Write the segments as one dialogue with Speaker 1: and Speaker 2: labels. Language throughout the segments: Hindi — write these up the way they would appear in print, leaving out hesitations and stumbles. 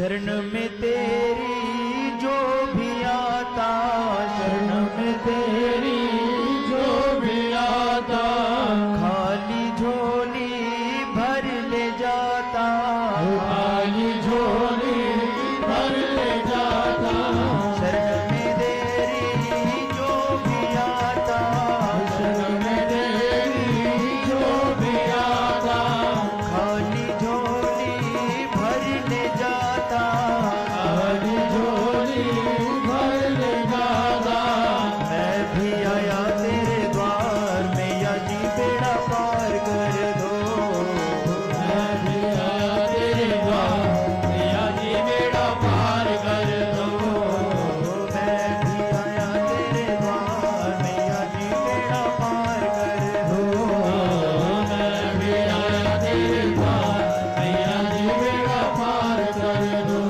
Speaker 1: शरण में तेरी जो भी आता, शरण में तेरी जो भी आता, खाली झोली भर ले जाता, खाली झोली भर ले जाता। शरण में तेरी जो भी आता, शरण में तेरी जो भी आता, खाली झोली भर ले जाता, खाली झोली भर ले जाता। मैं भी आया तेरे द्वार में, या जी बेड़ा पार कर दो। मैं भी आया तेरे द्वार में, या जी बेड़ा पार कर दो। मैं भी आया तेरे द्वार में, या जी बेड़ा पार कर दो। मैं भी आया तेरे द्वार में, या जी बेड़ा पार कर दो।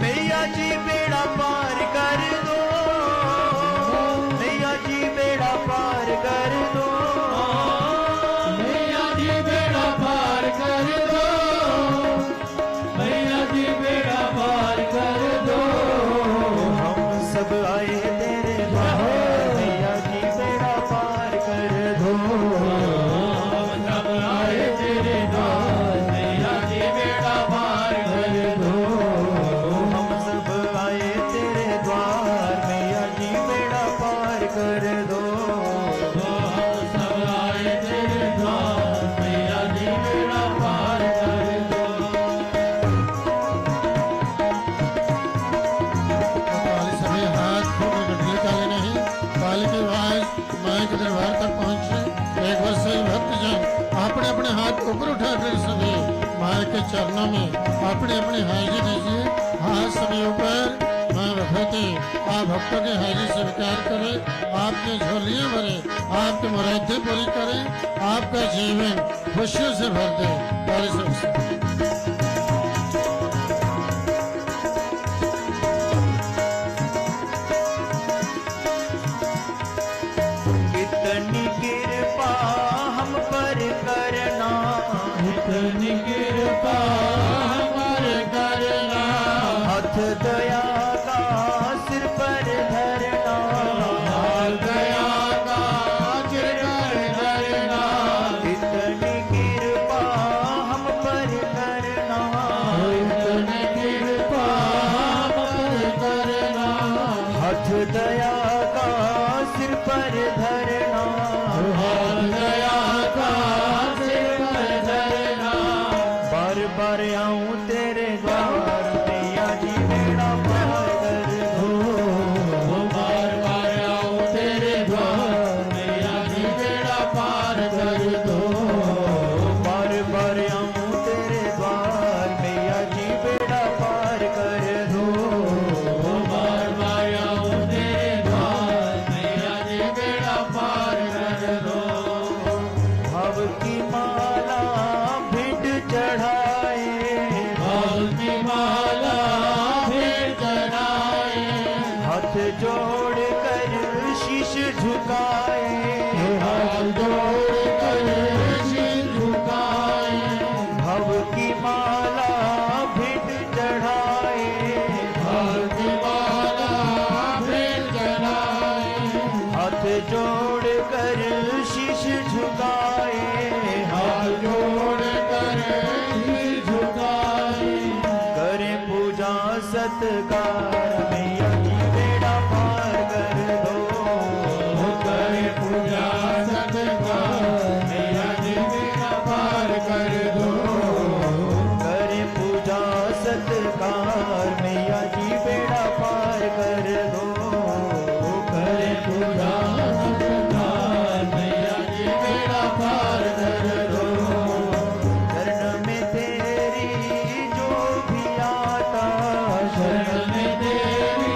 Speaker 1: मैया जी बेड़ा पार कर दो, मैया जी बेड़ा पार कर दो, मैया जी बेड़ा पार कर दो, मैया जी बेड़ा पार कर दो। हम सब आए तेरे द्वार, मैया जी बेड़ा पार कर दो। हम सब आए तेरे द्वार, मैया जी बेड़ा पार कर दो। हम सब आए तेरे द्वार, मैया जी बेड़ा पार कर दो। हम सब आए तेरे द्वार, मैया जी बेड़ा पार कर दो।
Speaker 2: काली सभी हाथ फोटो गठले काले नहीं, काली की आवाज माई के दरबार तक पहुंचे। एक बार सही भक्तजन अपने अपने हाथ ऊपर उठाकर सभी माई के चरणों में अपने अपने हाजिरी दीजिए। हाथ सभी ऊपर। मां भगवती आप भक्तों की हाजिरी स्वीकार करें, आपकी झोलियां भरे, आपकी मुरादें पूरी करें, आपका जीवन खुशियों से भर दे। काली सभी
Speaker 1: कितनी कृपा हम पर करना, कितनी कृपा हम पर करना, हाथ दया का सिर पर धरना, हाथ दया का सिर पर धरना। कितनी कृपा हम पर करना, कितनी कृपा हम पर करना, हाथ दया का सिर पर धरना, हाथ दया का सिर पर धरना। बार बार आऊं तेरे द्वार, मैया जी बेड़ा पार कर दो। बार बार आऊं तेरे द्वार, मैया जी बेड़ा पार कर दो। बार बार आऊं तेरे द्वार, मैया जी बेड़ा पार कर दो। बार बार आऊं तेरे द्वार, मैया जी बेड़ा पार कर दो। भव की माला भिड़ चढ़ाए, भव की माला भिड़ चढ़ाए, हाथ जोड़ कर शीश झुकाए, हाथ जोड़ कर शीश झुकाए। भव की माला भिड़ चढ़ाए, भव की माला भिड़ चढ़ाए, हाथ जोड़ कर शीश झुकाए, हाथ जोड़ कर शीश झुकाए। करे पूजा सत्कार, मैया जी बेड़ा पार कर दो। करे पूजा सत्कार, मैया जी बेड़ा पार कर दो। करे पूजा सत्कार, मैया जी बेड़ा पार कर दो। करे पूजा सत्कार, मैया जी बेड़ा पार कर दो। शरण में तेरी जो भी आता, शरण में तेरी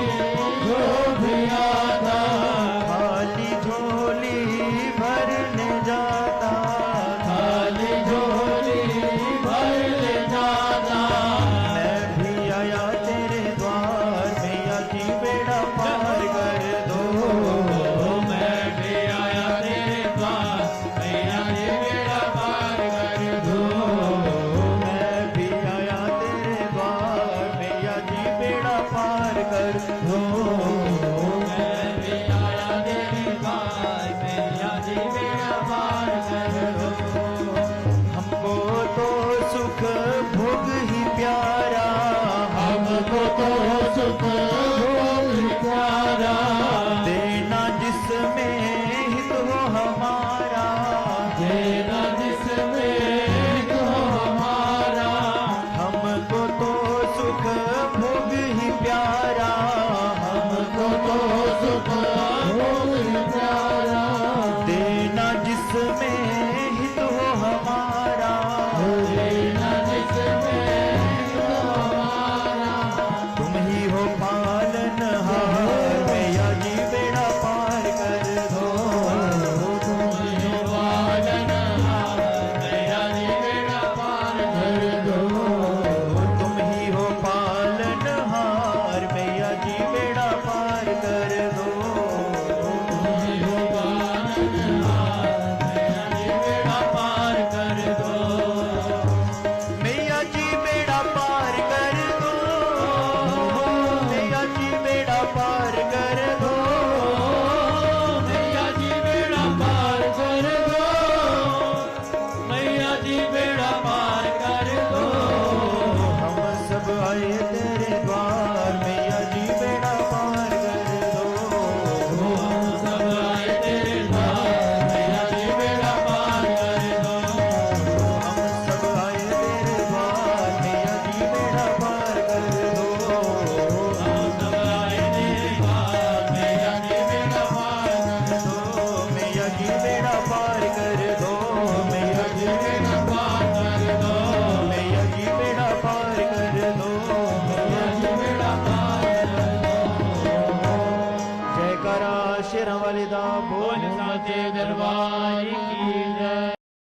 Speaker 1: जयकारा शेरां वाले दा बोल
Speaker 3: बोल साचे दरबार की